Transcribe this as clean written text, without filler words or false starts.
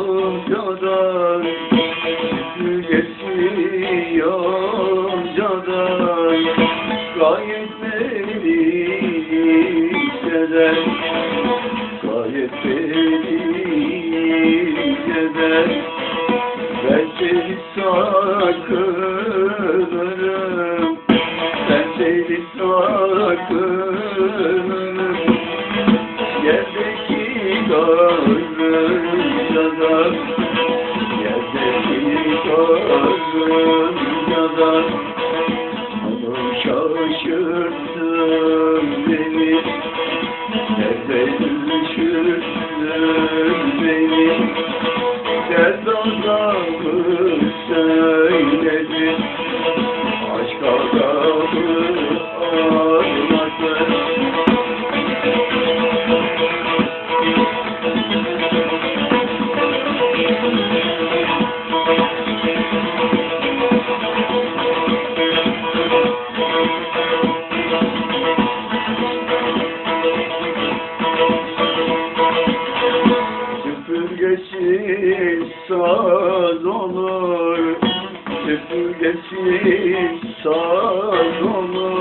Yoncadan, süpürgesi yoncadan, gayet beni eder, gayet beni eder. Ben seni sakınırım, ben seni sakınırım. Yerdeki karıncadan, yerdeki karıncadan, hanım şaşırttın beni, nerede düşürdün beni, dert azabı söyledin, aşk azabı ağlattın. Süpürgesiz saz olur, süpürgesiz saz olur.